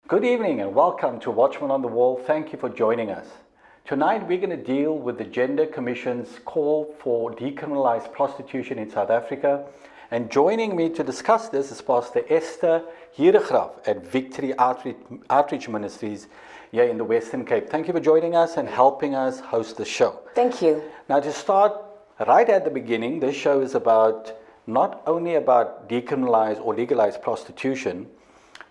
Good evening and welcome to Watchmen on the Wall. Thank you for joining us. Tonight we're going to deal with the Gender Commission's call for decriminalised prostitution in South Africa. And joining me to discuss this is Pastor Esther Hiedegraaf at Victory Outreach Ministries here in the Western Cape. Thank you for joining us and helping us host the show. Thank you. Now to start right at the beginning, this show is not only about decriminalised or legalised prostitution,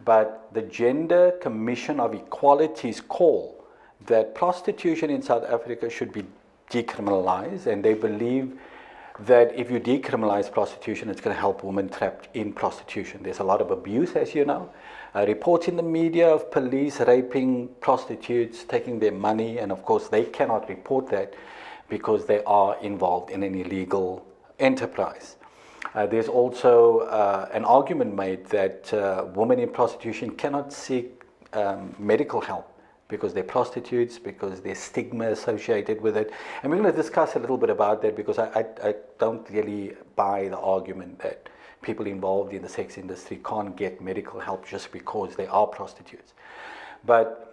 but the Gender Commission of Equality's call that prostitution in South Africa should be decriminalised, and they believe that if you decriminalise prostitution, it's going to help women trapped in prostitution. There's a lot of abuse, as you know. Reports in the media of police raping prostitutes, taking their money, and of course they cannot report that because they are involved in an illegal enterprise. There's also an argument made that women in prostitution cannot seek medical help because they're prostitutes, because there's stigma associated with it. And we're going to discuss a little bit about that because I don't really buy the argument that people involved in the sex industry can't get medical help just because they are prostitutes. But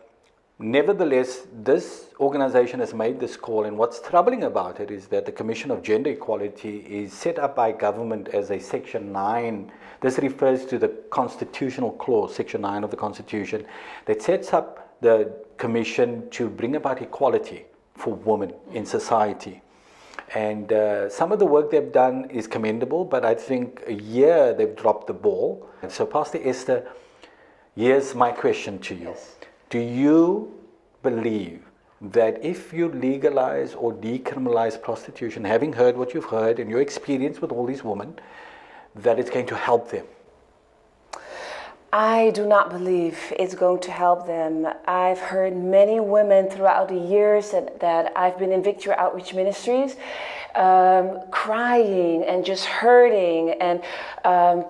nevertheless, this organization has made this call, and what's troubling about it is that the Commission of Gender Equality is set up by government as a Section 9. This refers to the constitutional clause, Section 9 of the Constitution, that sets up the Commission to bring about equality for women in society. And some of the work they've done is commendable, but I think here they've dropped the ball. And so, Pastor Esther, here's my question to you. Yes. Do you believe that if you legalize or decriminalize prostitution, having heard what you've heard and your experience with all these women, that it's going to help them? I do not believe it's going to help them. I've heard many women throughout the years that I've been in Victory Outreach Ministries crying and just hurting and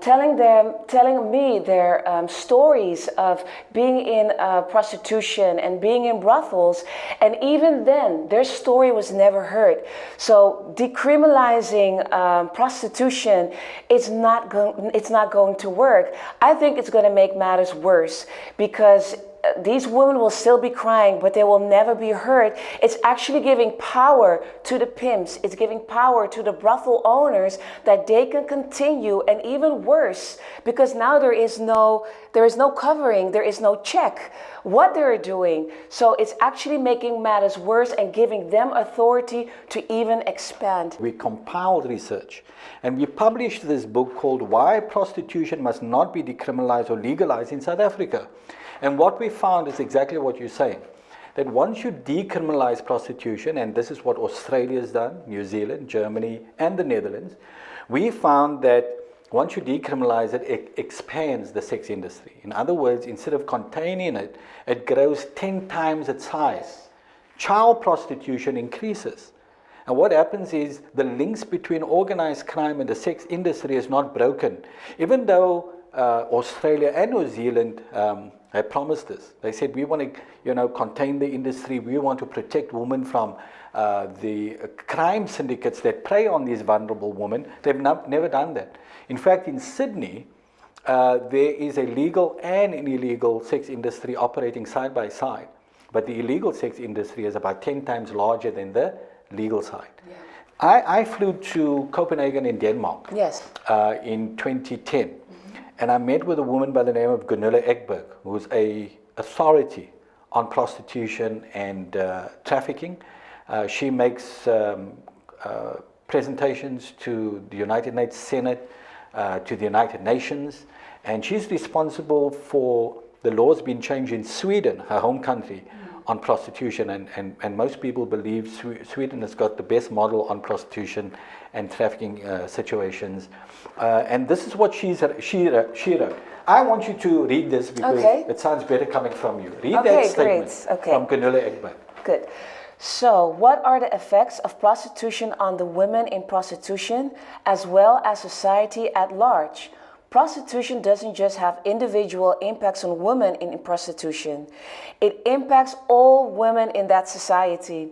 telling me their stories of being in prostitution and being in brothels, and even then their story was never heard. So decriminalizing prostitution, it's not going to work. I think it's going to make matters worse because these women will still be crying, but they will never be heard. It's actually giving power to the pimps. It's giving power to the brothel owners that they can continue, and even worse, because now there is no covering, there is no check what they're doing. So it's actually making matters worse and giving them authority to even expand. We compiled research and we published this book called Why Prostitution Must Not Be Decriminalized or Legalized in South Africa. And what we found is exactly what you're saying, that once you decriminalize prostitution, and this is what Australia's done, New Zealand, Germany, and the Netherlands, we found that once you decriminalize it, it expands the sex industry. In other words, instead of containing it, it grows 10 times its size. Child prostitution increases. And what happens is the links between organized crime and the sex industry is not broken. Even though Australia and New Zealand have promised this. They said, we want to contain the industry, we want to protect women from the crime syndicates that prey on these vulnerable women. They've never done that. In fact, in Sydney, there is a legal and an illegal sex industry operating side by side. But the illegal sex industry is about 10 times larger than the legal side. Yeah. I flew to Copenhagen in Denmark. Yes. In 2010. And I met with a woman by the name of Gunilla Ekberg, who's an authority on prostitution and trafficking. She makes presentations to the United Nations Senate, to the United Nations, and she's responsible for the laws being changed in Sweden, her home country, on prostitution. And most people believe Sweden has got the best model on prostitution and trafficking situations. And this is what she wrote. I want you to read this because it sounds better coming from you. Read that statement from Gunilla Ekberg. Good. So, what are the effects of prostitution on the women in prostitution as well as society at large? Prostitution doesn't just have individual impacts on women in prostitution. It impacts all women in that society.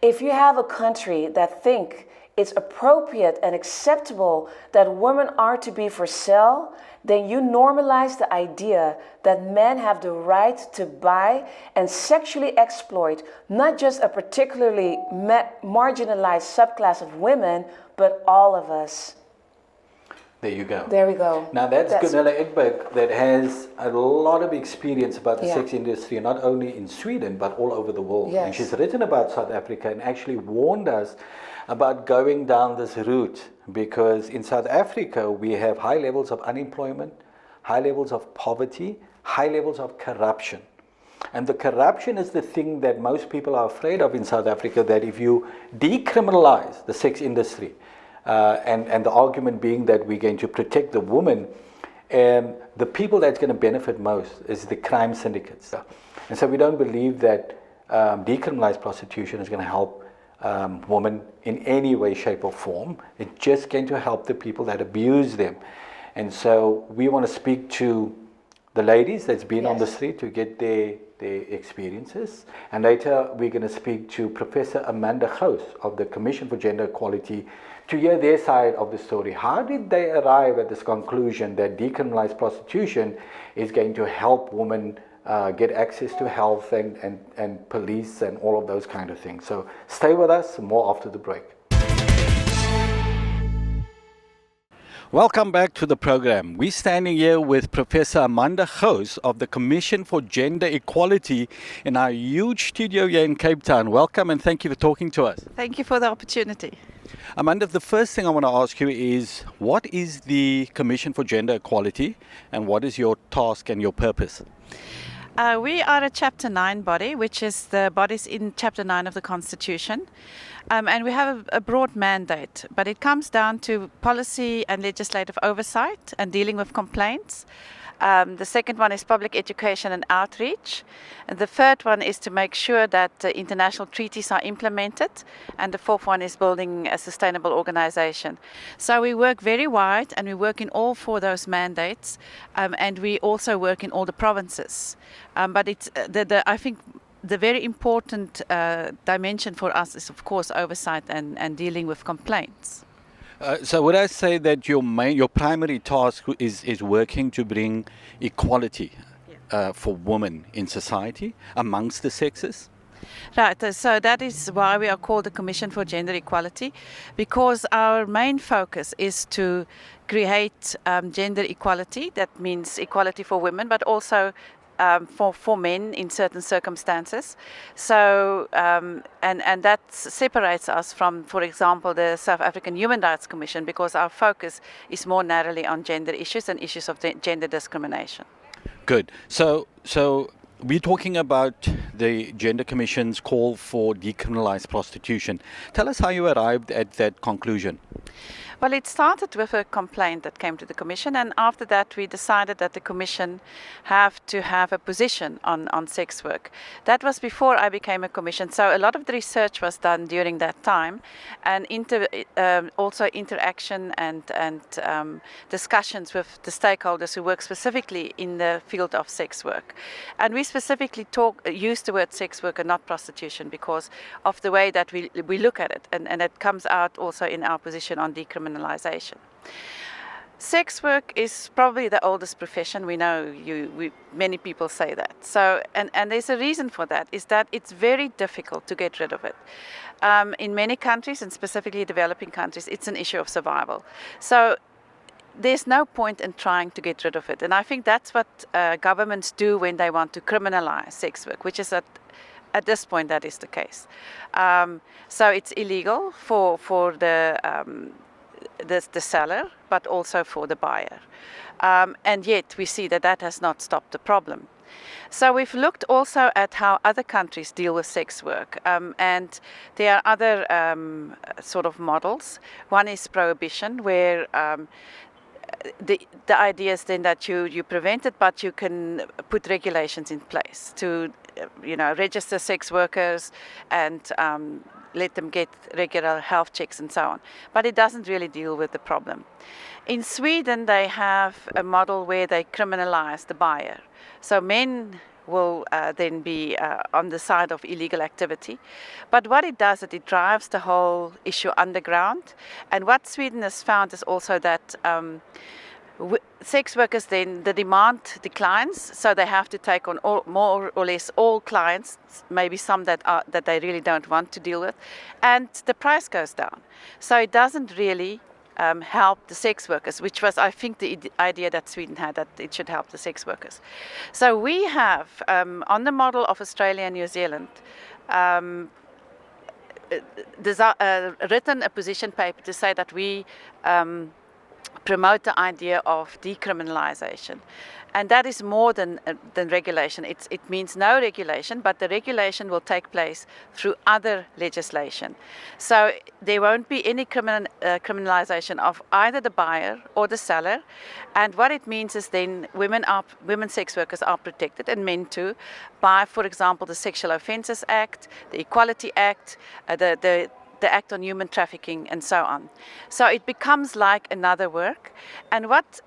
If you have a country that think it's appropriate and acceptable that women are to be for sale, then you normalize the idea that men have the right to buy and sexually exploit not just a particularly marginalized subclass of women, but all of us. There you go. There we go. Now that's Gunilla Ekberg that has a lot of experience about the sex industry, not only in Sweden, but all over the world. Yes. And she's written about South Africa and actually warned us about going down this route, because in South Africa we have high levels of unemployment, high levels of poverty, high levels of corruption. And the corruption is the thing that most people are afraid of in South Africa, that if you decriminalize the sex industry, and the argument being that we're going to protect the woman, the people that's going to benefit most is the crime syndicates. And so we don't believe that decriminalized prostitution is going to help women in any way, shape or form. It's just going to help the people that abuse them. And so we want to speak to the ladies that's been on the street to get their experiences. And later we're going to speak to Professor Amanda Gouws of the Commission for Gender Equality to hear their side of the story. How did they arrive at this conclusion that decriminalized prostitution is going to help women get access to health and police and all of those kind of things? So stay with us, more after the break. Welcome back to the program. We're standing here with Professor Amanda Gouws of the Commission for Gender Equality in our huge studio here in Cape Town. Welcome and thank you for talking to us. Thank you for the opportunity. Amanda, the first thing I want to ask you is, what is the Commission for Gender Equality and what is your task and your purpose? We are a Chapter 9 body, which is the bodies in Chapter 9 of the Constitution. And we have a broad mandate, but it comes down to policy and legislative oversight and dealing with complaints. The second one is public education and outreach. And the third one is to make sure that international treaties are implemented. And the fourth one is building a sustainable organization. So we work very wide and we work in all four of those mandates. And we also work in all the provinces. But it's I think the very important dimension for us is, of course, oversight and dealing with complaints. So would I say that your primary task is working to bring equality for women in society amongst the sexes? Right, so that is why we are called the Commission for Gender Equality, because our main focus is to create gender equality. That means equality for women, but also for men in certain circumstances. So, and that separates us from, for example, the South African Human Rights Commission, because our focus is more narrowly on gender issues and issues of gender discrimination. Good. So we're talking about the Gender Commission's call for decriminalized prostitution. Tell us how you arrived at that conclusion. Well, it started with a complaint that came to the Commission, and after that we decided that the Commission have to have a position on sex work. That was before I became a Commission, so a lot of the research was done during that time, and also interaction and discussions with the stakeholders who work specifically in the field of sex work. And we specifically use the word sex work and not prostitution because of the way that we look at it, and it comes out also in our position on decriminalisation. Sex work is probably the oldest profession. We know many people say that. So, and there's a reason for that, is that it's very difficult to get rid of it. In many countries, and specifically developing countries, it's an issue of survival. So there's no point in trying to get rid of it. And I think that's what governments do when they want to criminalize sex work, which is at this point that is the case. So it's illegal for the seller, but also for the buyer. And yet we see that has not stopped the problem. So we've looked also at how other countries deal with sex work, and there are other sort of models. One is prohibition, where the idea is then that you prevent it, but you can put regulations in place to register sex workers and let them get regular health checks and so on. But it doesn't really deal with the problem. In Sweden, they have a model where they criminalize the buyer. So men will then be on the side of illegal activity. But what it does is it drives the whole issue underground. And what Sweden has found is also that sex workers, then the demand declines, so they have to take on more or less all clients, maybe some that they really don't want to deal with, and the price goes down. So it doesn't really help the sex workers, which was, I think, the idea that Sweden had, that it should help the sex workers. So we have, on the model of Australia and New Zealand, written a position paper to say that we promote the idea of decriminalisation. And that is more than regulation. It means no regulation, but the regulation will take place through other legislation. So there won't be any criminalisation of either the buyer or the seller. And what it means is then women sex workers are protected, and men too, by, for example, the Sexual Offences Act, the Equality Act, the Act on Human Trafficking, and so on. So it becomes like another work. And what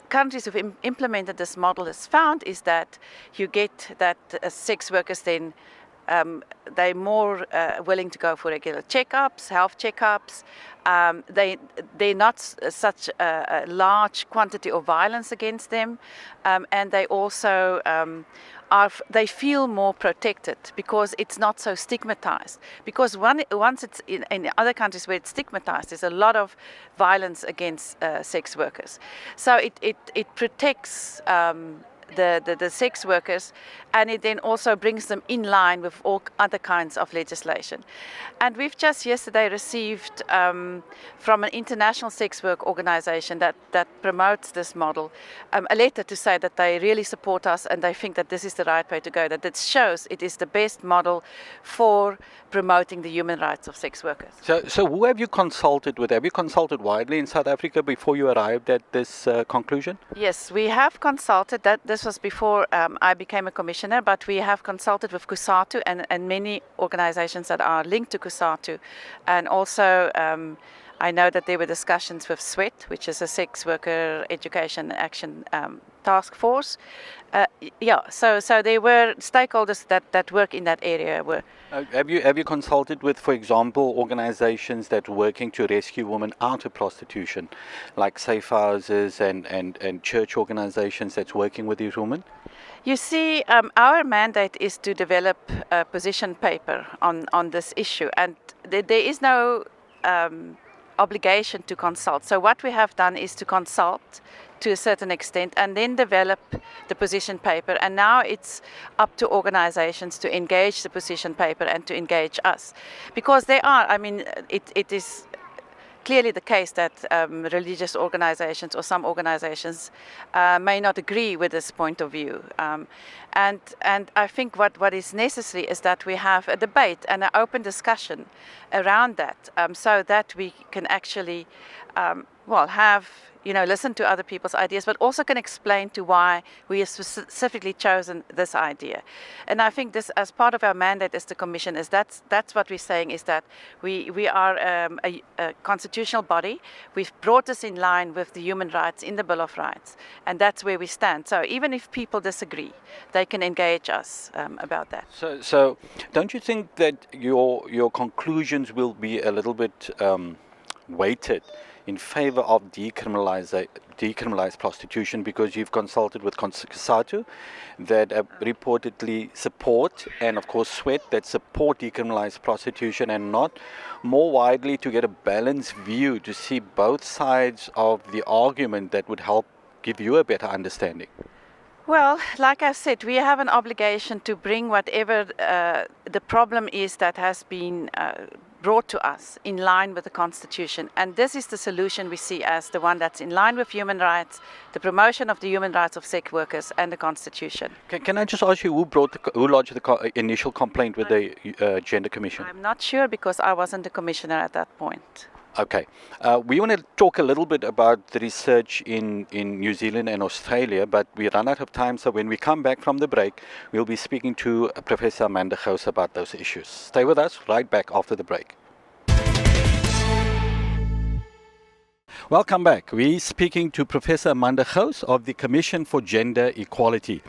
countries who've implemented this model has found is that you get that sex workers then they're more willing to go for regular checkups, health checkups. They're not such a large quantity of violence against them, and they also they feel more protected because it's not so stigmatized. Because once it's in other countries where it's stigmatized, there's a lot of violence against sex workers. So it protects the sex workers, and it then also brings them in line with all other kinds of legislation. And we've just yesterday received from an international sex work organization that promotes this model a letter to say that they really support us and they think that this is the right way to go, that it shows it is the best model for promoting the human rights of sex workers. So who have you consulted with? Have you consulted widely in South Africa before you arrived at this conclusion? Yes, we have consulted. This was before I became a commissioner, but we have consulted with CUSATU and many organizations that are linked to CUSATU. And also I know that there were discussions with SWET, which is a sex worker education action task force. So there were stakeholders that work in that area. Have you consulted with, for example, organizations that are working to rescue women out of prostitution, like safe houses and church organizations that's working with these women? You see, our mandate is to develop a position paper on this issue, and there is no obligation to consult. So what we have done is to consult to a certain extent and then develop the position paper, and now it's up to organizations to engage the position paper and to engage us, because it is clearly the case that religious organizations or some organizations may not agree with this point of view. And I think what is necessary is that we have a debate and an open discussion around that, so that we can actually listen to other people's ideas, but also can explain to why we have specifically chosen this idea. And I think this, as part of our mandate as the Commission, is that's what we're saying, is that we are a constitutional body. We've brought this in line with the human rights in the Bill of Rights, and that's where we stand. So even if people disagree, they can engage us about that. So don't you think that your conclusions will be a little bit weighted in favor of decriminalized prostitution, because you've consulted with CUSATU that reportedly support, and of course SWET that support decriminalized prostitution, and not more widely to get a balanced view to see both sides of the argument that would help give you a better understanding? Well, like I said, we have an obligation to bring whatever the problem is that has been brought to us in line with the Constitution. And this is the solution we see as the one that's in line with human rights, the promotion of the human rights of sex workers, and the Constitution. Can I just ask you, who lodged the initial complaint with the Gender Commission? I'm not sure, because I wasn't the commissioner at that point. Okay. We want to talk a little bit about the research in New Zealand and Australia, but we run out of time, so when we come back from the break, we'll be speaking to Professor Amanda Gouws about those issues. Stay with us, right back after the break. Welcome back. We're speaking to Professor Amanda Gouws of the Commission for Gender Equality.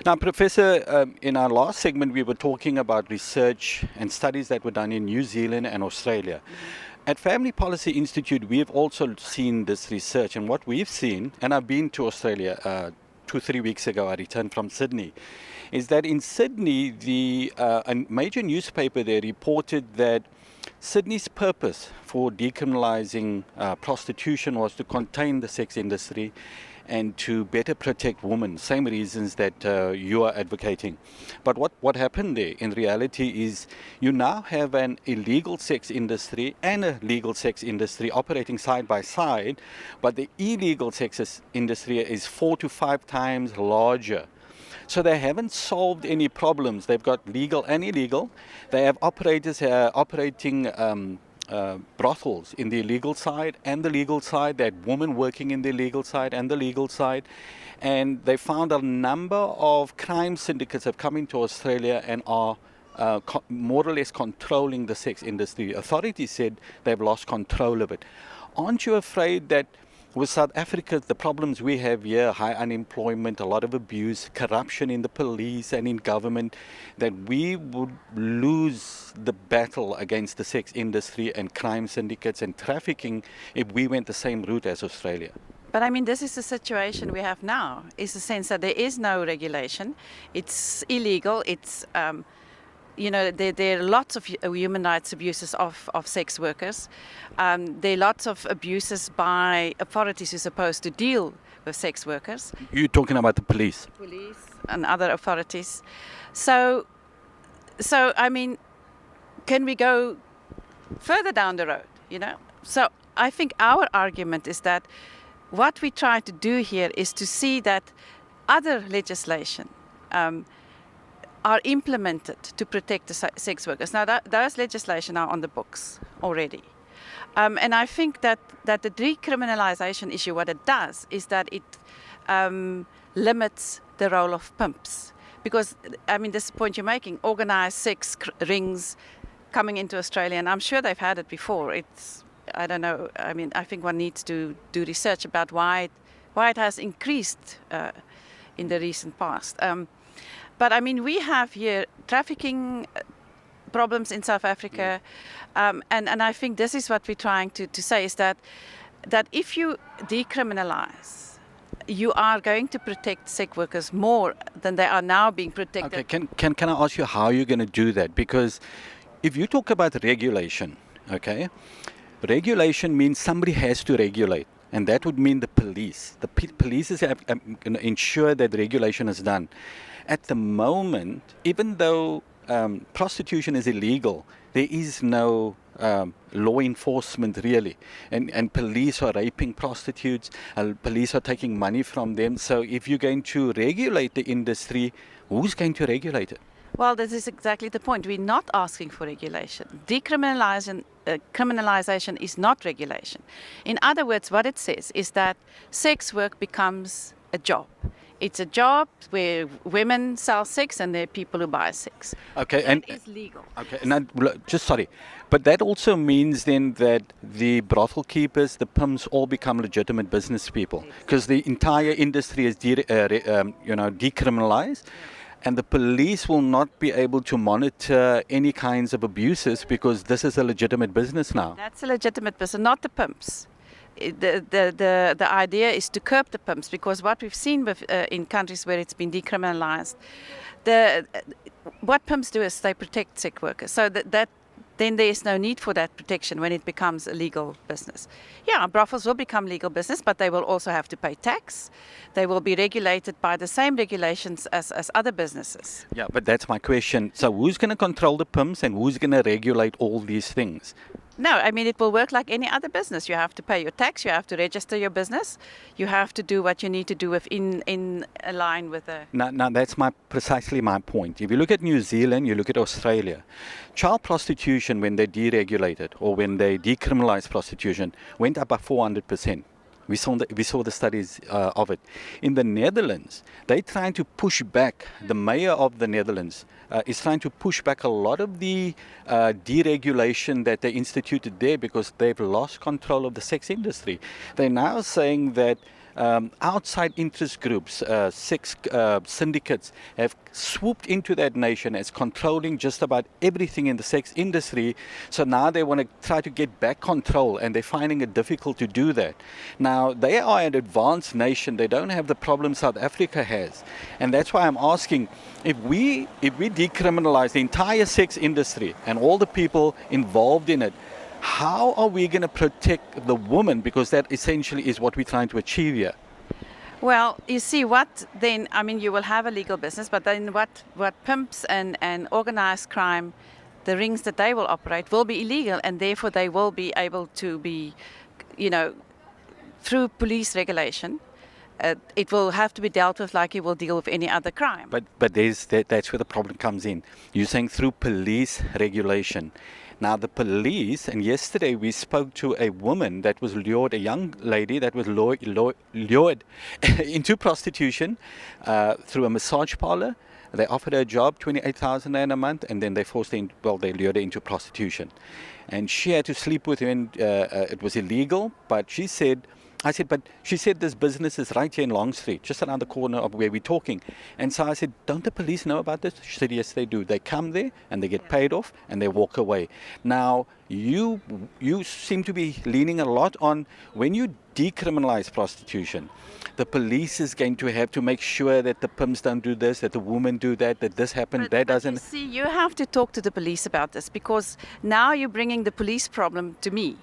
Now, Professor, in our last segment, we were talking about research and studies that were done in New Zealand and Australia. At Family Policy Institute, we've also seen this research, and what we've seen, and I've been to Australia 2-3 weeks ago, I returned from Sydney, is that in Sydney, a major newspaper there reported that Sydney's purpose for decriminalising prostitution was to contain the sex industry and to better protect women, same reasons that you are advocating. But what happened there in reality is you now have an illegal sex industry and a legal sex industry operating side by side, but the illegal sex industry is 4 to 5 times larger. So they haven't solved any problems. They've got legal and illegal. They have operators operating brothels in the illegal side and the legal side. They had women working in the legal side and the legal side. And they found a number of crime syndicates have come into Australia and are more or less controlling the sex industry. Authorities said they've lost control of it. Aren't you afraid that with South Africa, the problems we have here, high unemployment, a lot of abuse, corruption in the police and in government, that we would lose the battle against the sex industry and crime syndicates and trafficking if we went the same route as Australia? But I mean, this is the situation we have now, is the sense that there is no regulation. It's illegal. It's there are lots of human rights abuses of sex workers. There are lots of abuses by authorities who are supposed to deal with sex workers. You're talking about the police? Police and other authorities. So I mean, can we go further down the road, So I think our argument is that what we try to do here is to see that other legislation are implemented to protect the sex workers. Now, those legislation are on the books already. And I think that the decriminalisation issue, what it does is that it limits the role of pimps. Because, I mean, this point you're making, organised sex rings coming into Australia, and I'm sure they've had it before. I don't know, I mean, I think one needs to do research about why it has increased in the recent past. But I mean, we have here trafficking problems in South Africa, and I think this is what we're trying to say, is that if you decriminalise, you are going to protect sex workers more than they are now being protected. Okay, can I ask you how you're going to do that? Because if you talk about regulation, okay, regulation means somebody has to regulate. And that would mean the police. The police have ensure that regulation is done. At the moment, even though prostitution is illegal, there is no law enforcement really. And police are raping prostitutes, police are taking money from them. So if you're going to regulate the industry, who's going to regulate it? Well, this is exactly the point. We're not asking for regulation. Criminalization is not regulation. In other words, what it says is that sex work becomes a job. It's a job where women sell sex and there are people who buy sex. Okay, and it's legal. Okay, and sorry, but that also means then that the brothel keepers, the pimps, all become legitimate business people, because the entire industry is decriminalized. Yeah. And the police will not be able to monitor any kinds of abuses because this is a legitimate business now. That's a legitimate business, not the pimps. The idea is to curb the pimps, because what we've seen with, in countries where it's been decriminalized, what pimps do is they protect sex workers. So that then there is no need for that protection when it becomes a legal business. Yeah, brothels will become legal business, but they will also have to pay tax. They will be regulated by the same regulations as other businesses. Yeah, but that's my question. So who's going to control the pimps and who's going to regulate all these things? No, I mean, it will work like any other business. You have to pay your tax, you have to register your business, you have to do what you need to do in line with the... Now that's precisely my point. If you look at New Zealand, you look at Australia, child prostitution, when they deregulated or when they decriminalized prostitution, went up by 400%. We saw the studies of it. In the Netherlands, they're trying to push back. The mayor of the Netherlands is trying to push back a lot of the deregulation that they instituted there because they've lost control of the sex industry. They're now saying that outside interest groups, sex syndicates have swooped into that nation as controlling just about everything in the sex industry. So now they want to try to get back control, and they're finding it difficult to do that. Now, they are an advanced nation. They don't have the problem South Africa has. And that's why I'm asking, if we decriminalize the entire sex industry and all the people involved in it, how are we going to protect the woman? Because that essentially is what we're trying to achieve here. Well, you see, what then, I mean, you will have a legal business, but then what pimps and organized crime, the rings that they will operate will be illegal, and therefore they will be able to be, through police regulation, it will have to be dealt with like you will deal with any other crime. But that's where the problem comes in. You're saying through police regulation. Now the police, and yesterday we spoke to a woman that was lured, a young lady that was lured into prostitution through a massage parlor. They offered her a job, 28,000 rand a month, and then they forced her they lured her into prostitution. And she had to sleep with him. It was illegal, but she said, she said this business is right here in Long Street, just around the corner of where we're talking. And so I said, don't the police know about this? She said, yes, they do. They come there and they get paid off and they walk away. Now, you seem to be leaning a lot on when you decriminalize prostitution, the police is going to have to make sure that the pimps don't do this, that the women do that this happens, that doesn't. You see, you have to talk to the police about this, because now you're bringing the police problem to me.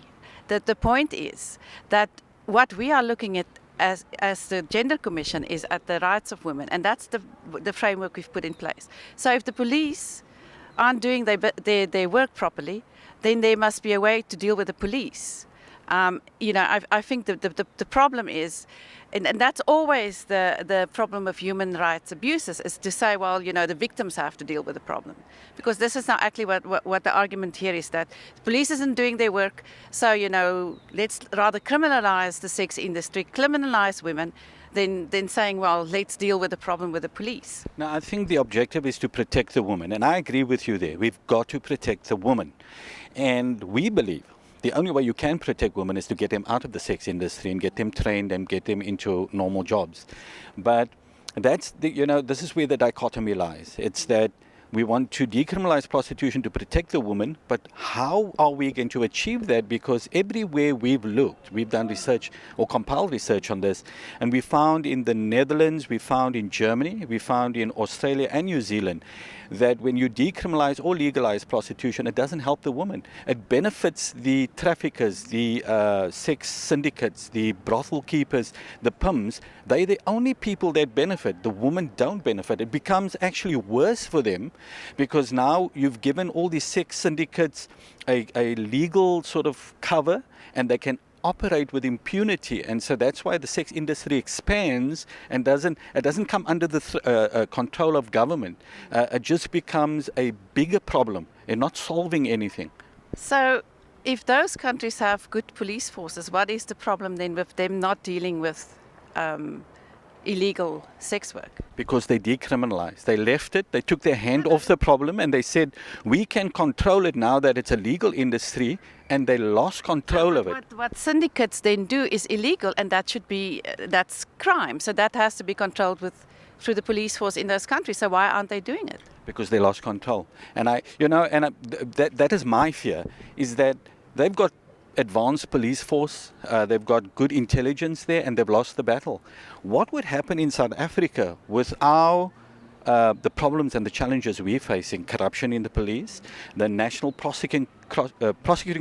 That the point is that what we are looking at as the Gender Commission is at the rights of women, and that's the framework we've put in place. So if the police aren't doing their work properly, then there must be a way to deal with the police. I think the problem is, and that's always the problem of human rights abuses, is to say, well, the victims have to deal with the problem. Because this is now actually what the argument here is, that the police isn't doing their work, so, let's rather criminalize the sex industry, criminalize women, than saying, well, let's deal with the problem with the police. Now, I think the objective is to protect the woman, and I agree with you there. We've got to protect the woman. And we believe the only way you can protect women is to get them out of the sex industry and get them trained and get them into normal jobs. But that's this is where the dichotomy lies. It's that we want to decriminalize prostitution to protect the woman, but how are we going to achieve that? Because everywhere we've looked, we've done research or compiled research on this, and we found in the Netherlands, we found in Germany, we found in Australia and New Zealand, that when you decriminalize or legalize prostitution, it doesn't help the woman. It benefits the traffickers, the sex syndicates, the brothel keepers, the pimps. They're the only people that benefit. The women don't benefit. It becomes actually worse for them, because now you've given all these sex syndicates a legal sort of cover, and they can operate with impunity. And so that's why the sex industry expands and it doesn't come under the control of government. It just becomes a bigger problem and not solving anything. So if those countries have good police forces, what is the problem then with them not dealing with illegal sex work? Because they decriminalized. They left it, they took their hand off the problem, and they said, we can control it now that it's a legal industry, and they lost control of it. What syndicates then do is illegal, and that's crime. So that has to be controlled through the police force in those countries. So why aren't they doing it? Because they lost control. And that is my fear, is that they've got advanced police force, they've got good intelligence there, and they've lost the battle. What would happen in South Africa with the problems and the challenges we're facing? Corruption in the police, the National Prosecuting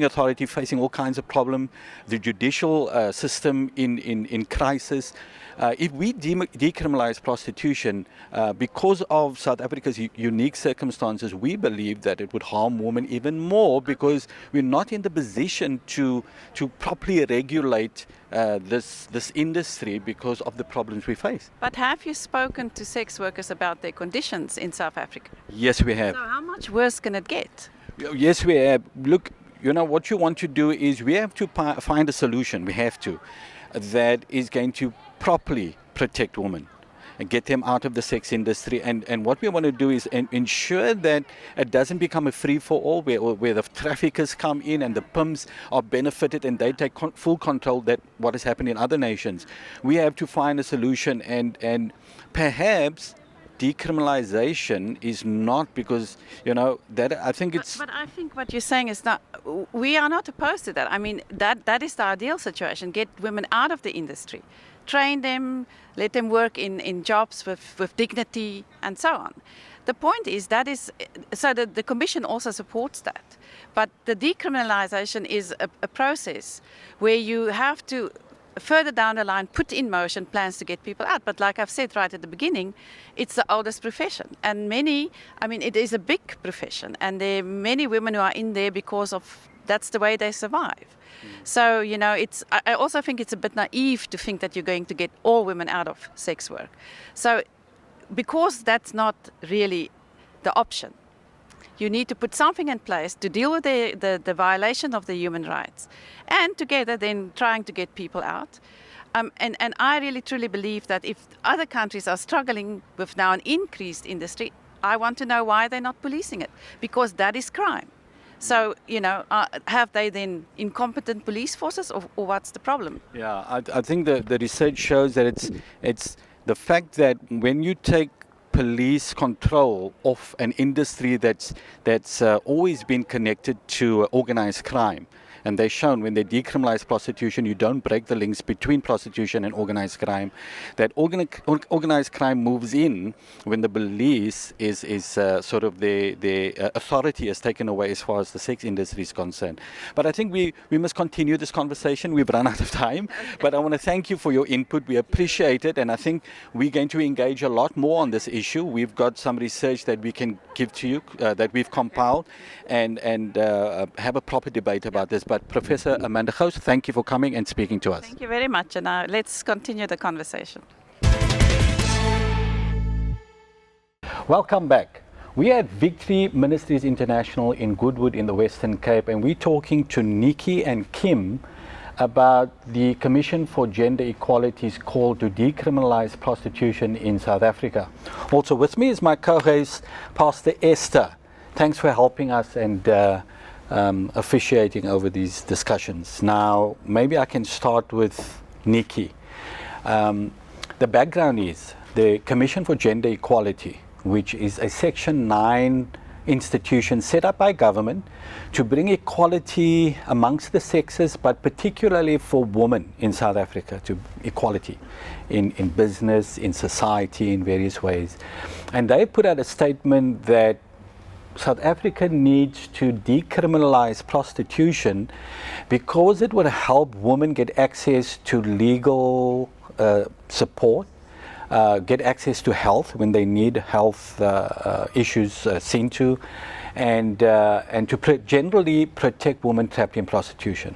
Authority facing all kinds of problems, the judicial system in crisis. If we decriminalize prostitution, because of South Africa's unique circumstances, we believe that it would harm women even more, because we're not in the position to properly regulate this industry because of the problems we face. But have you spoken to sex workers about their conditions in South Africa? Yes, we have. So how much worse can it get? Yes, we have. Look, what you want to do is we have to find a solution. We have to. That is going to properly protect women. get them out of the sex industry. And what we want to do is ensure that it doesn't become a free-for-all where the traffickers come in and the pimps are benefited and they take full control that what has happened in other nations. We have to find a solution, and perhaps decriminalization is not, because that I think it's. But I think what you're saying is not. We are not opposed to that. I mean, that is the ideal situation. Get women out of the industry, train them, let them work in jobs with dignity and so on. The point is so the Commission also supports that. But the decriminalization is a process where you have to, further down the line, put in motion plans to get people out. But like I've said right at the beginning, it's the oldest profession. And it is a big profession. And there are many women who are in there because of that's the way they survive. So, I also think it's a bit naive to think that you're going to get all women out of sex work. So, because that's not really the option, you need to put something in place to deal with the violation of the human rights, and together then trying to get people out. And I really truly believe that if other countries are struggling with now an increased industry, I want to know why they're not policing it, because that is crime. So, have they then incompetent police forces, or what's the problem? Yeah, I think the research shows that it's the fact that when you take police control of an industry that's always been connected to organized crime. And they've shown when they decriminalize prostitution, you don't break the links between prostitution and organized crime. That organized crime moves in when the police is sort of the authority is taken away as far as the sex industry is concerned. But I think we must continue this conversation. We've run out of time. But I want to thank you for your input. We appreciate it. And I think we're going to engage a lot more on this issue. We've got some research that we can give to you, that we've compiled, and have a proper debate about this. But Professor Amanda Gouws, thank you for coming and speaking to us. Thank you very much, and let's continue the conversation. Welcome back. We are at Victory Ministries International in Goodwood in the Western Cape, and we're talking to Nikki and Kim about the Commission for Gender Equality's call to decriminalize prostitution in South Africa. Also with me is my co-host, Pastor Esther. Thanks for helping us and officiating over these discussions. Now, maybe I can start with Nikki. The background is the Commission for Gender Equality, which is a Section 9 institution set up by government to bring equality amongst the sexes, but particularly for women in South Africa, to equality in business, in society, in various ways. And they put out a statement that South Africa needs to decriminalize prostitution because it would help women get access to legal support, get access to health when they need health issues seen to, and to generally protect women trapped in prostitution.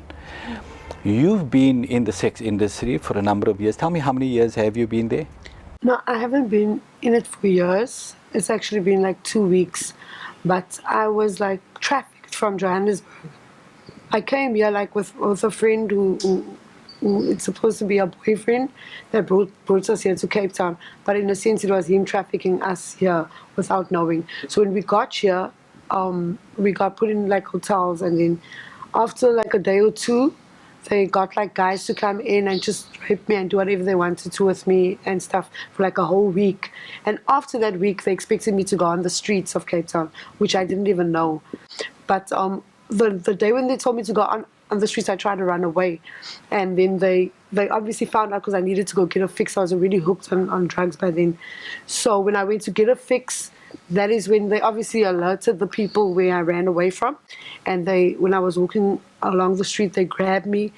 You've been in the sex industry for a number of years. Tell me, how many years have you been there? No, I haven't been in it for years. It's actually been like 2 weeks. But I was like trafficked from Johannesburg. I came here like with a friend who it's supposed to be a boyfriend that brought us here to Cape Town. But in a sense, it was him trafficking us here without knowing. So when we got here, we got put in like hotels, and then after like a day or two, they got like guys to come in and just rape me and do whatever they wanted to with me and stuff for like a whole week. And after that week, they expected me to go on the streets of Cape Town, which I didn't even know. But the day when they told me to go on the streets, I tried to run away. And then they obviously found out because I needed to go get a fix. I was already hooked on drugs by then. So when I went to get a fix, that is when they obviously alerted the people where I ran away from. And when I was walking along the street, they grabbed me.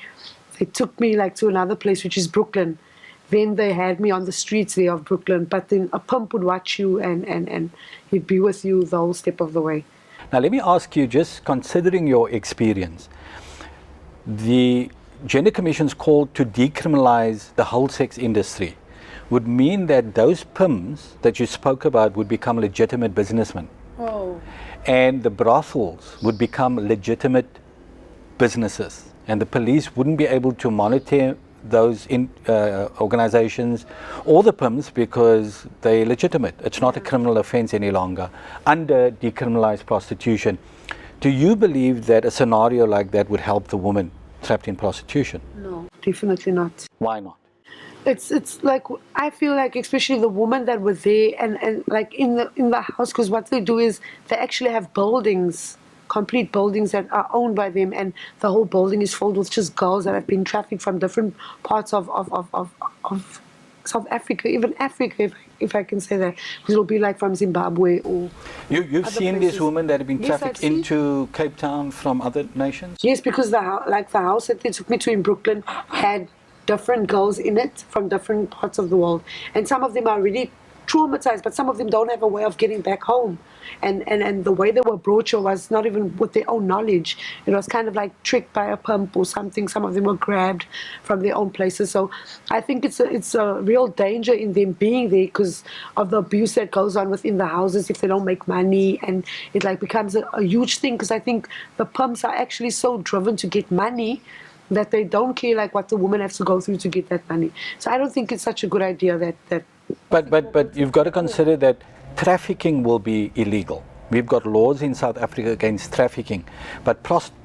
They took me like to another place, which is Brooklyn. Then they had me on the streets there of Brooklyn. But then a pimp would watch you and he'd be with you the whole step of the way. Now let me ask you, just considering your experience, the Gender Commission's call to decriminalize the whole sex industry would mean that those pimps that you spoke about would become legitimate businessmen. Oh. And the brothels would become legitimate businesses. And the police wouldn't be able to monitor those organizations or the pimps because they're legitimate. It's not a criminal offense any longer under decriminalized prostitution. Do you believe that a scenario like that would help the woman trapped in prostitution? No, definitely not. Why not? It's like, I feel like especially the women that were there and like in the house, because what they do is they actually have buildings, complete buildings that are owned by them, and the whole building is filled with just girls that have been trafficked from different parts of South Africa, even Africa, if I can say that, because it'll be like from Zimbabwe or You've seen places. these women that have been Yes, trafficked I've seen. into Cape Town from other nations? Yes, because the house that they took me to in Brooklyn had different girls in it from different parts of the world, and some of them are really traumatized, but some of them don't have a way of getting back home, and the way they were brought here was not even with their own knowledge. It was kind of like tricked by a pimp or something. Some of them were grabbed from their own places. So I think it's a real danger in them being there because of the abuse that goes on within the houses if they don't make money, and it like becomes a huge thing, because I think the pimps are actually so driven to get money that they don't care like what the woman has to go through to get that money. So I don't think it's such a good idea that But you've got to consider that trafficking will be illegal. We've got laws in South Africa against trafficking, but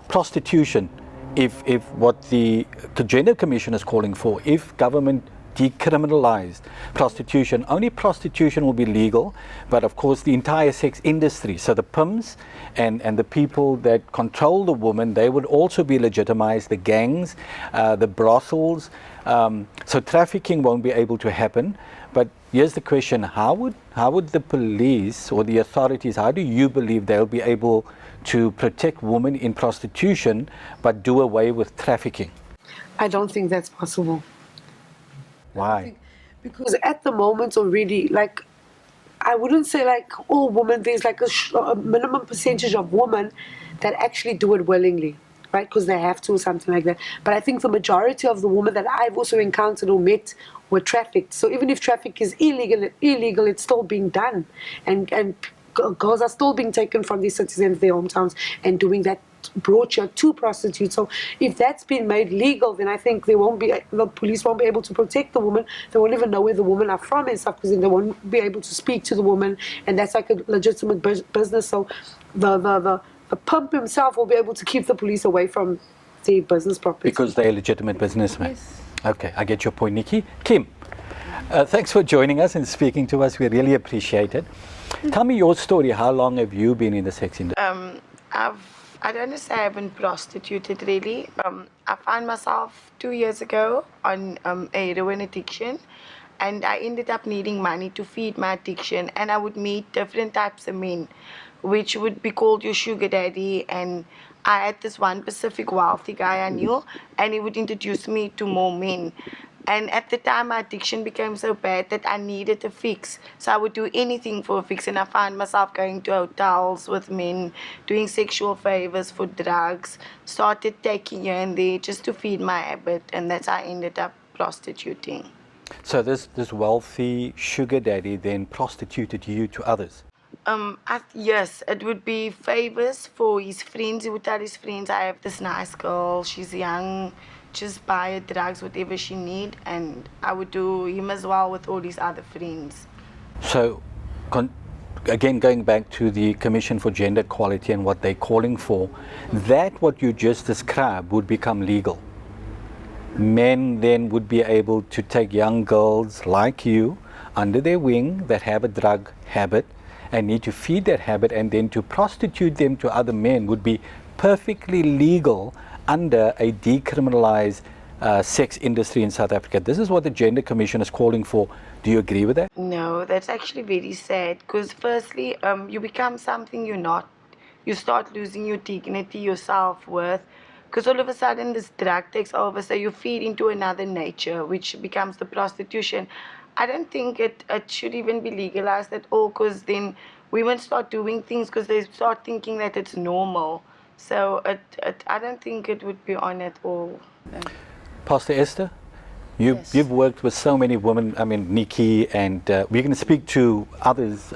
prostitution, if what the Gender Commission is calling for, if government decriminalized prostitution, only prostitution will be legal, but of course the entire sex industry, so the pimps and the people that control the woman, they would also be legitimized, the gangs, the brothels, so trafficking won't be able to happen. But here's the question, how would the police or the authorities, how do you believe they'll be able to protect women in prostitution but do away with trafficking? I don't think that's possible. Why? Because at the moment already, like, I wouldn't say like all women, there's like a minimum percentage of women that actually do it willingly, right? Because they have to or something like that. But I think the majority of the women that I've also encountered or met were trafficked. So even if traffic is illegal, it's still being done. And girls are still being taken from their cities and their hometowns and doing that, brought you to prostitutes. So if that's been made legal, then I think the police won't be able to protect the woman. They won't even know where the women are from and stuff, because then they won't be able to speak to the woman, and that's like a legitimate business. So the pimp himself will be able to keep the police away from the business property. Because they're legitimate businessmen. Yes. Okay, I get your point, Nikki. Kim, thanks for joining us and speaking to us. We really appreciate it. Tell me your story. How long have you been in the sex industry? I don't want to say I've been prostituted really. I found myself 2 years ago on a heroin addiction, and I ended up needing money to feed my addiction, and I would meet different types of men, which would be called your sugar daddy, and I had this one specific wealthy guy I knew, and he would introduce me to more men. And at the time, my addiction became so bad that I needed a fix. So I would do anything for a fix, and I found myself going to hotels with men, doing sexual favors for drugs, started taking here and there just to feed my habit, and that's how I ended up prostituting. So this wealthy sugar daddy then prostituted you to others? Yes, it would be favors for his friends. He would tell his friends, I have this nice girl, she's young, just buy her drugs, whatever she need, and I would do him as well with all his other friends. So, again, going back to the Commission for Gender Equality and what they're calling for, that what you just described would become legal. Men then would be able to take young girls like you under their wing that have a drug habit and need to feed that habit, and then to prostitute them to other men would be perfectly legal under a decriminalized sex industry in South Africa. This is what the Gender Commission is calling for. Do you agree with that? No, that's actually very sad, because firstly, you become something you're not. You start losing your dignity, your self-worth, because all of a sudden this drug takes over, so you feed into another nature, which becomes the prostitution. I don't think it should even be legalized at all, because then women start doing things because they start thinking that it's normal. So I don't think it would be on at all. Pastor Esther, You've worked with so many women, I mean, Nikki, and we're going to speak to others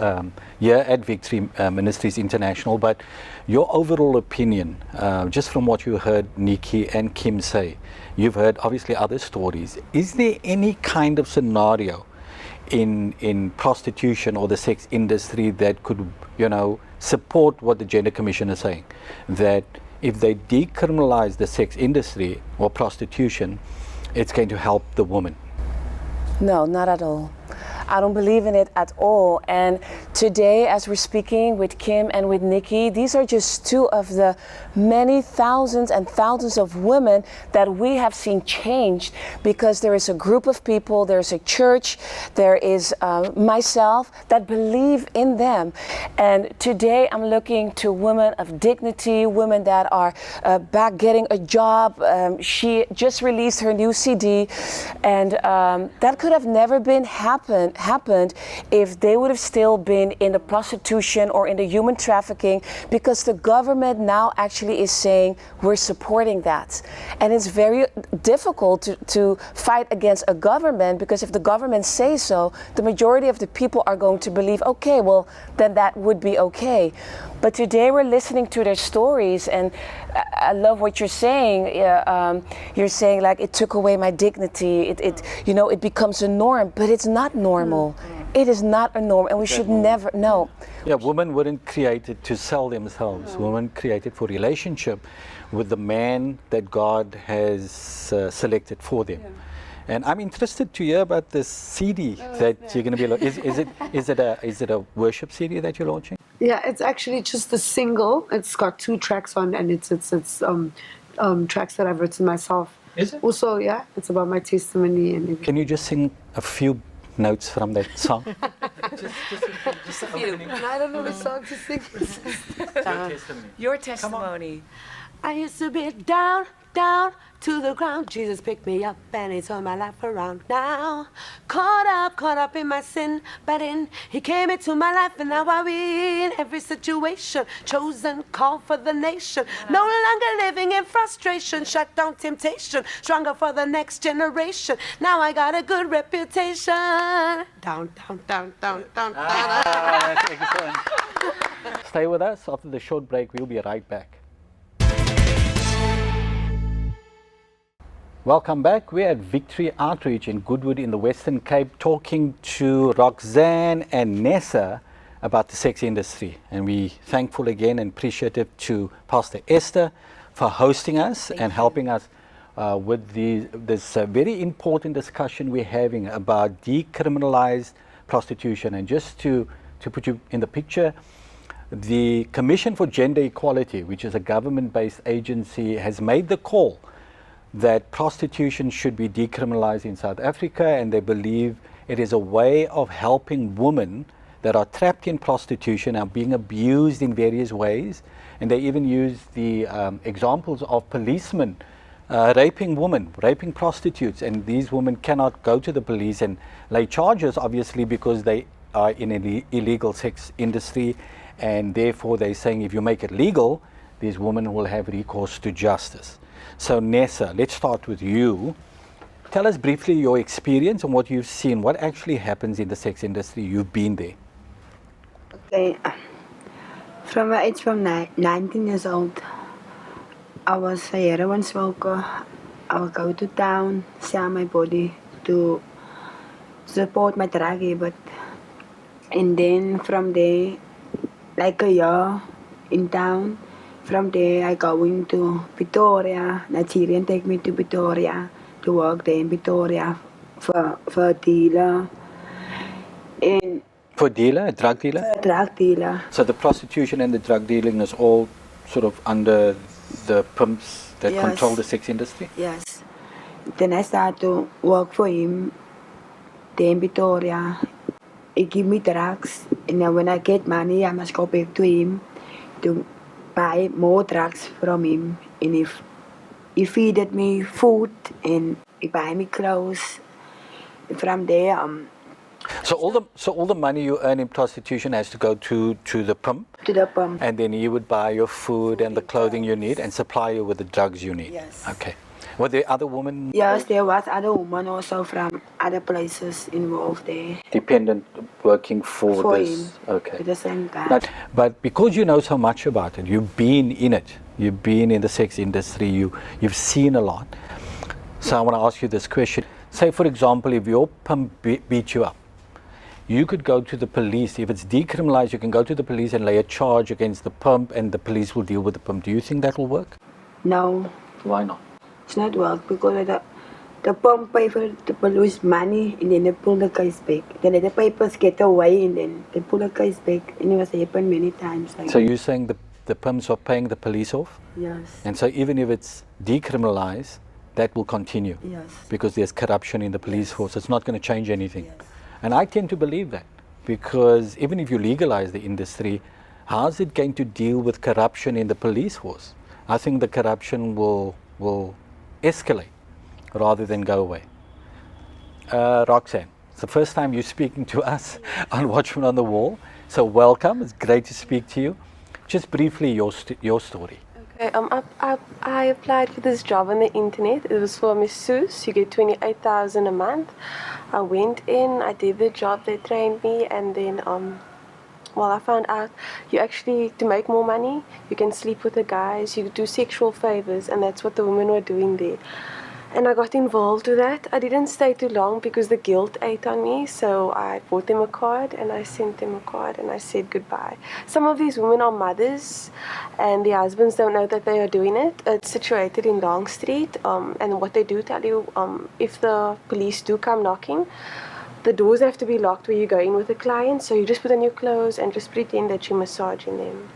here at Victory Ministries International, but your overall opinion, just from what you heard Nikki and Kim say, you've heard obviously other stories. Is there any kind of scenario in prostitution or the sex industry that could, support what the Gender Commission is saying? That if they decriminalize the sex industry or prostitution, it's going to help the woman? No, not at all. I don't believe in it at all. And today, as we're speaking with Kim and with Nikki, these are just two of the many thousands and thousands of women that we have seen changed because there is a group of people, there's a church, there is myself that believe in them. And today I'm looking to women of dignity, women that are back getting a job. She just released her new CD, and that could have never been happened if they would have still been in the prostitution or in the human trafficking, because the government now actually is saying we're supporting that. And it's very difficult to fight against a government, because if the government says so, the majority of the people are going to believe, okay, well, then that would be okay. But today we're listening to their stories, and I love what you're saying. You're saying like it took away my dignity. It becomes a norm, but it's not normal. It is not a norm, and we should never know. Yeah, women weren't created to sell themselves. Women created for relationship with the man that God has selected for them. Yeah. And I'm interested to hear about this CD that you're going to be. Is it a worship CD that you're launching? Yeah, it's actually just a single. It's got 2 tracks on, and it's tracks that I've written myself. Is it? Also, yeah, it's about my testimony and everything. Can you just sing a few notes from that song? just a few. I don't know the song to sing. Your testimony. I used to be down to the ground. Jesus picked me up and he turned my life around. Now, caught up in my sin, but he came into my life, and now I win every situation. Chosen, called for the nation. No longer living in frustration. Shut down temptation. Stronger for the next generation. Now I got a good reputation. Down. That's excellent. Stay with us. After the short break, we'll be right back. Welcome back. We're at Victory Outreach in Goodwood in the Western Cape, talking to Roxanne and Nessa about the sex industry. And we're thankful again and appreciative to Pastor Esther for hosting us and helping us with this very important discussion we're having about decriminalized prostitution. And just to put you in the picture, the Commission for Gender Equality, which is a government-based agency, has made the call that prostitution should be decriminalized in South Africa, and they believe it is a way of helping women that are trapped in prostitution and being abused in various ways. And they even use the examples of policemen raping women, raping prostitutes, and these women cannot go to the police and lay charges, obviously, because they are in an illegal sex industry, and therefore they're saying if you make it legal, these women will have recourse to justice. So Nessa, let's start with you. Tell us briefly your experience and what you've seen. What actually happens in the sex industry? You've been there. Okay. From my age from 19 years old, I was a heroin smoker. I would go to town, sell my body to support my drug habit. And then from there, like a year in town, from there I going to Pretoria. Nigerian take me to Pretoria to work there in Pretoria for a dealer. And For dealer, a drug dealer? for a drug dealer. So the prostitution and the drug dealing is all sort of under the pimps that Yes. control the sex industry? Yes. Then I started to work for him there in Pretoria. He give me drugs, and then when I get money, I must go back to him to buy more drugs from him. And if he feeded me food and he buy me clothes, from there So all the money you earn in prostitution has to go to the pimp, to the pump. and then he would buy your food and the clothing you need and supply you with the drugs you need. Yes. Okay. Were there other women Yes, there was other women also from other places involved there dependent working for for this? him. Okay. With the same guy. But because you know so much about it, you've been in it, you've been in the sex industry, you've seen a lot. So I want to ask you this question. Say, for example, if your pimp beat you up, you could go to the police. If it's decriminalized, you can go to the police and lay a charge against the pimp, and the police will deal with the pimp. Do you think that will work? No, Why not? it's not work because the pump pay for the police money and then they pull the case back. They let the papers get away and then they pull the case back. And it was happened many times. Like So you're saying the pimps are paying the police off? yes, And so even if it's decriminalized, that will continue yes, because there's corruption in the police force. It's not going to change anything. yes. And I tend to believe that because even if you legalize the industry, how's it going to deal with corruption in the police force? I think the corruption will escalate rather than go away. Roxanne, it's the first time you're speaking to us on Watchmen on the Wall. So welcome. It's great to speak to you. Just briefly, your story. Okay, I applied for this job on the internet. It was for masseuse. You get 28,000 a month. I went in, I did the job, they trained me, and then I found out you actually, to make more money, you can sleep with the guys, you do sexual favors, and that's what the women were doing there. And I got involved with that. I didn't stay too long because the guilt ate on me, so I bought them a card and I sent them a card and I said goodbye. Some of these women are mothers and their husbands don't know that they are doing it. It's situated in Long Street, and what they do tell you, if the police do come knocking, the doors have to be locked where you go in with the client, so you just put on your clothes and just pretend that you're massaging them.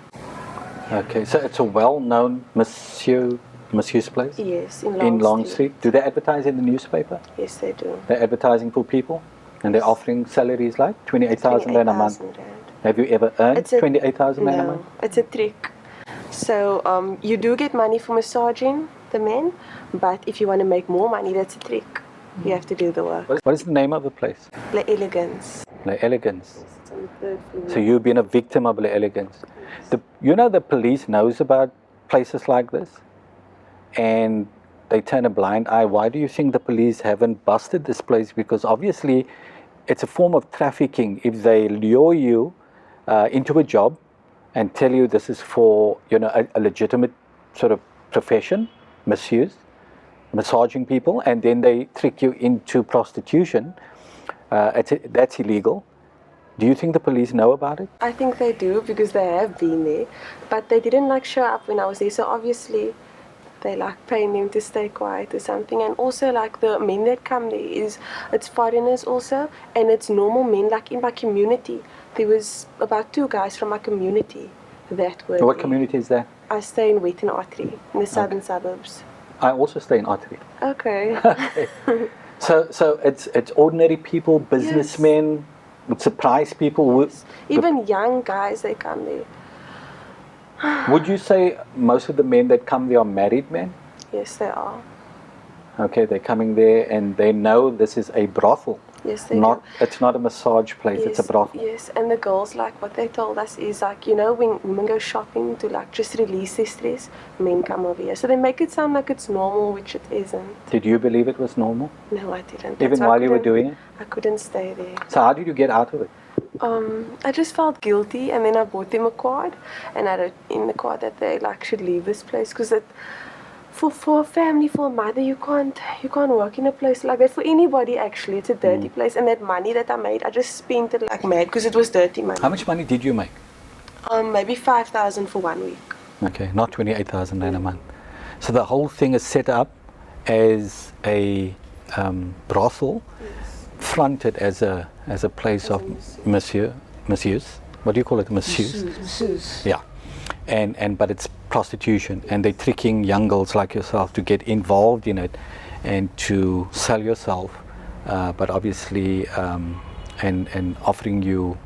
Okay, so it's a well-known masseuse place? Yes, in In Long Street. Street. Do they advertise in the newspaper? Yes, they do. They're advertising for people? And they're offering salaries like 28,000 rand a month? 28,000 rand. Have you ever earned It's a- 28,000 rand a No, month? it's a trick. So you do get money for massaging the men, but if you want to make more money, that's a trick. You have to do the work. What is the name of the place? La Elegance. La Elegance. It's on the third floor. So you've been a victim of La Elegance. The police knows about places like this and they turn a blind eye. Why do you think the police haven't busted this place? Because obviously it's a form of trafficking. If they lure you into a job and tell you this is for a legitimate sort of profession, massaging people, and then they trick you into prostitution, that's illegal. Do you think the police know about it? I think they do because they have been there, but they didn't show up when I was there. So obviously they paying them to stay quiet or something. And also the men that come there it's foreigners also, and it's normal men. In my community, there was about 2 guys from my community that were What there. community is that? I stay in Wetton Artery in the southern suburbs. I also stay in Artery. Okay. So it's ordinary people, businessmen, surprise people. Even young guys, they come there. Would you say most of the men that come there are married men? Yes, they are. Okay, they're coming there and they know this is a brothel. Yes, they Not, do. it's not a massage place, it's a brothel. Yes, and the girls, what they told us is when women go shopping to just release their stress, men come over here. So they make it sound like it's normal, which it isn't. Did you believe it was normal? No, I didn't. Even That's why while you were couldn't- doing it? I couldn't stay there. So how did you get out of it? I just felt guilty, and then I bought them a card, and I wrote in the card that they should leave this place because for a family, for a mother, you can't work in a place like that. For anybody, actually, it's a dirty place, and that money that I made, I just spent it like mad because it was dirty money. How much money did you make? Maybe 5,000 for 1 week. Okay, not 28,000 rand a month. So the whole thing is set up as a brothel, fronted as a place of masseuse. What do you call it? Masseuse. Yeah, but it's prostitution, and they're tricking young girls like yourself to get involved in it and to sell yourself, but obviously and offering you,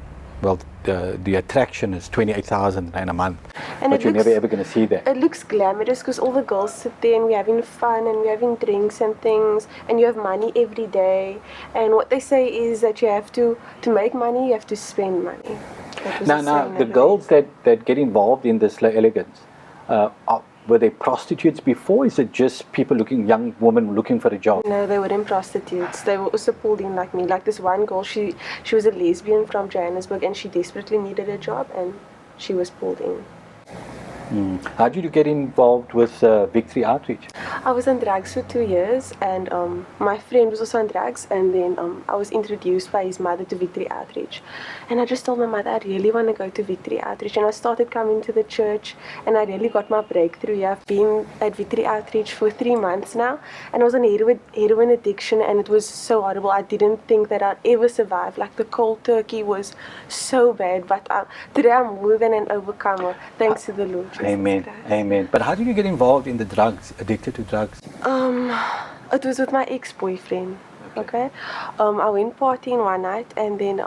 well, the attraction is 28,000 rand a month, And but it you're looks- never ever going to see that. It looks glamorous because all the girls sit there and we're having fun and we're having drinks and things, and you have money every day. And what they say is that you have to make money, you have to spend money. That was Now, saying the that girls that get involved in this La Elegance, were they prostitutes before? Is it just people young women looking for a job? No, they weren't prostitutes. They were also pulled in like me. Like this one girl, she was a lesbian from Johannesburg and she desperately needed a job and she was pulled in. How did you get involved with Victory Outreach? I was on drugs for 2 years and my friend was also on drugs and then I was introduced by his mother to Victory Outreach. And I just told my mother I really want to go to Victory Outreach and I started coming to the church and I really got my breakthrough. Yeah, I've been at Victory Outreach for 3 months now and I was on heroin addiction and it was so horrible. I didn't think that I'd ever survive. Like the cold turkey was so bad, but today I'm more than an overcomer thanks to the Lord. Amen. Amen. But how did you get involved in the drugs, addicted to drugs? It was with my ex-boyfriend. Okay. I went partying one night and then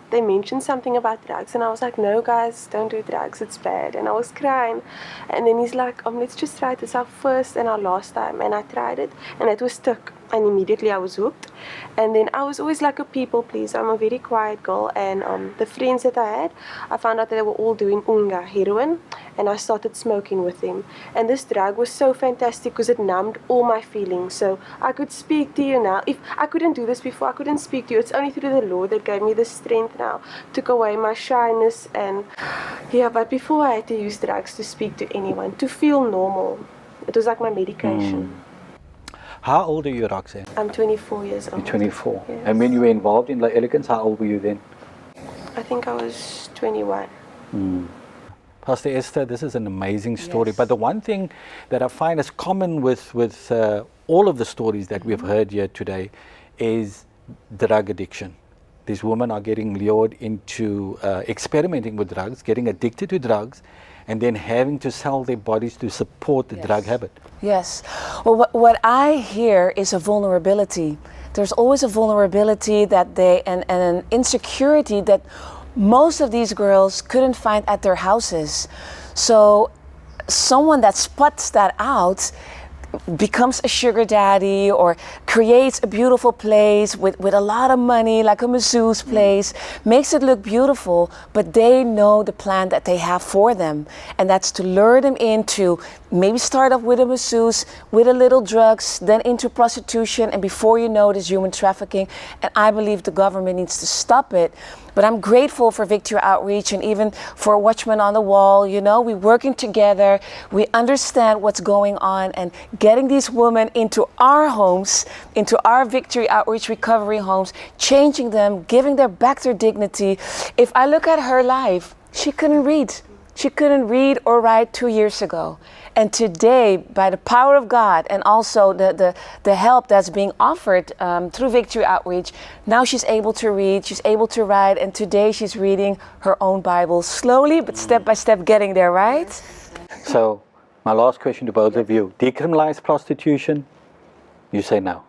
they mentioned something about drugs and I was like, no guys, don't do drugs, it's bad. And I was crying and then he's like, let's just try this our first and our last time. And I tried it and it was stuck and immediately I was hooked. And then I was always like a people pleaser. I'm a very quiet girl and the friends that I had, I found out that they were all doing unga, heroin, and I started smoking with them. And this drug was so fantastic because it numbed all my feelings. So I could speak to you now. If I couldn't do this before, I couldn't speak to you. It's only through the Lord that gave me the strength now, took away my shyness and yeah, but before I had to use drugs to speak to anyone, to feel normal. It was like my medication. How old are you, Roxanne? I'm 24 years old. You're 24. Yes. And when you were involved in La Elegance, how old were you then? I think I was 21. Pastor Esther, this is an amazing story. Yes. But the one thing that I find is common with all of the stories that we've heard here today is drug addiction. These women are getting lured into experimenting with drugs, getting addicted to drugs, and then having to sell their bodies to support the drug habit. Yes. Well, what I hear is a vulnerability. There's always a vulnerability that and an insecurity that most of these girls couldn't find at their houses. So someone that spots that out becomes a sugar daddy or creates a beautiful place with a lot of money, like a masseuse place, makes it look beautiful, but they know the plan that they have for them. And that's to lure them into maybe start off with a masseuse, with a little drugs, then into prostitution, and before you know it is human trafficking. And I believe the government needs to stop it. But I'm grateful for Victory Outreach and even for Watchmen on the Wall. You know, we're working together. We understand what's going on and getting these women into our homes, into our Victory Outreach recovery homes, changing them, giving them back their dignity. If I look at her life, she couldn't read. She couldn't read or write 2 years ago. And today, by the power of God and also the help that's being offered through Victory Outreach, now she's able to read, she's able to write, and today she's reading her own Bible, slowly but step by step getting there, right? So, my last question to both of you. Decriminalize prostitution? You say no.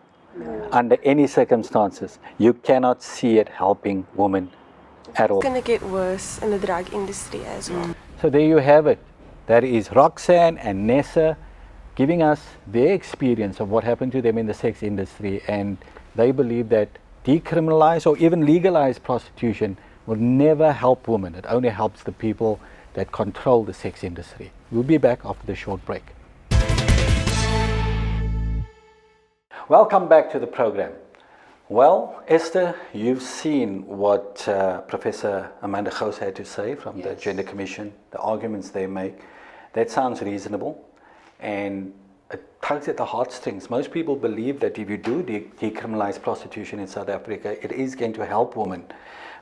Under any circumstances, you cannot see it helping women at all. It's going to get worse in the drug industry as well. So there you have it. That is Roxanne and Nessa giving us their experience of what happened to them in the sex industry, and they believe that decriminalize or even legalize prostitution will never help women. It only helps the people that control the sex industry. We'll be back after the short break. Welcome back to the program. Well, Esther, you've seen what Professor Amanda Gouws had to say from the Gender Commission, the arguments they make. That sounds reasonable, and it tugs at the heartstrings. Most people believe that if you do decriminalize prostitution in South Africa, it is going to help women.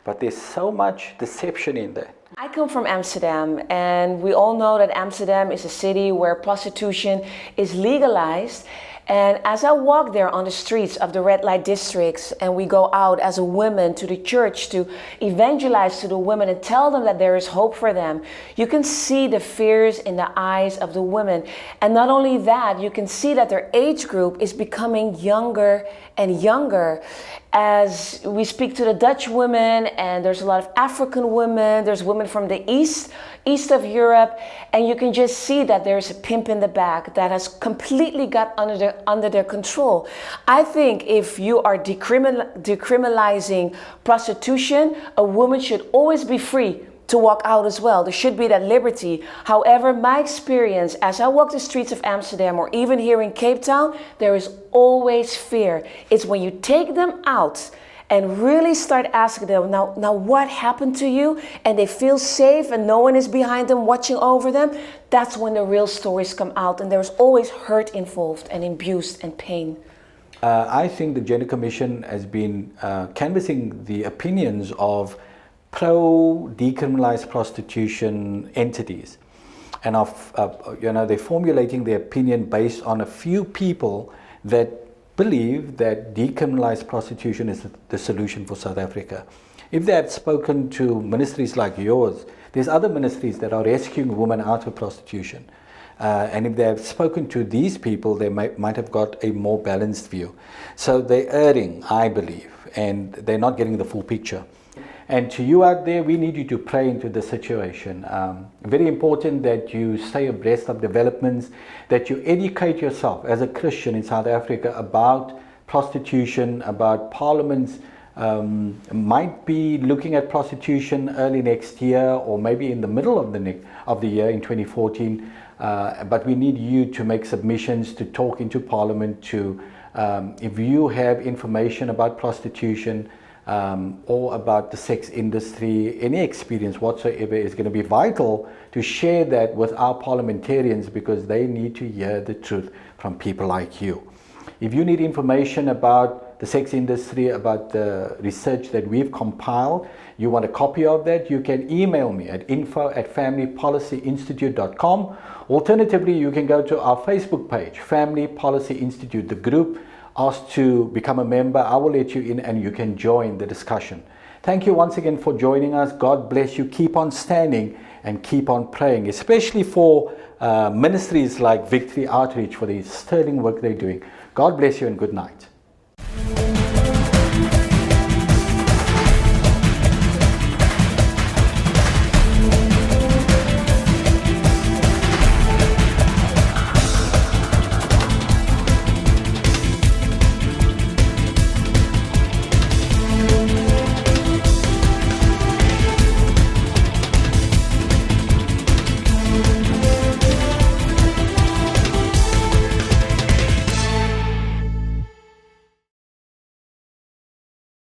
But there's so much deception in there. I come from Amsterdam, and we all know that Amsterdam is a city where prostitution is legalized. And as I walk there on the streets of the red light districts, and we go out as a woman to the church to evangelize to the women and tell them that there is hope for them, you can see the fears in the eyes of the women. And not only that, you can see that their age group is becoming younger and younger. As we speak to the Dutch women, and there's a lot of African women, there's women from the east of Europe, and you can just see that there's a pimp in the back that has completely got under their control. I think if you are decriminalizing prostitution, a woman should always be free to walk out as well. There should be that liberty. However, my experience as I walk the streets of Amsterdam or even here in Cape Town, there is always fear. It's when you take them out and really start asking them, now what happened to you? And they feel safe and no one is behind them watching over them. That's when the real stories come out, and there's always hurt involved and abuse and pain. I think the Gender Commission has been canvassing the opinions of pro-decriminalized prostitution entities, and they're formulating their opinion based on a few people that believe that decriminalized prostitution is the solution for South Africa. If they had spoken to ministries like yours, there's other ministries that are rescuing women out of prostitution. And if they have spoken to these people, they might have got a more balanced view. So they're erring, I believe, and they're not getting the full picture. And to you out there, we need you to pray into the situation. Very important that you stay abreast of developments, that you educate yourself as a Christian in South Africa about prostitution, about parliaments might be looking at prostitution early next year or maybe in the middle of the year in 2014. But we need you to make submissions, to talk into Parliament, to if you have information about prostitution, or about the sex industry, any experience whatsoever is going to be vital to share that with our parliamentarians, because they need to hear the truth from people like you. If you need information about the sex industry, about the research that we've compiled, you want a copy of that, you can email me at info@familypolicyinstitute.com. Alternatively, you can go to our Facebook page, Family Policy Institute, the group. Ask to become a member. I will let you in and you can join the discussion. Thank you once again for joining us. God bless you. Keep on standing and keep on praying, especially for ministries like Victory Outreach, for the sterling work they're doing. God bless you and good night.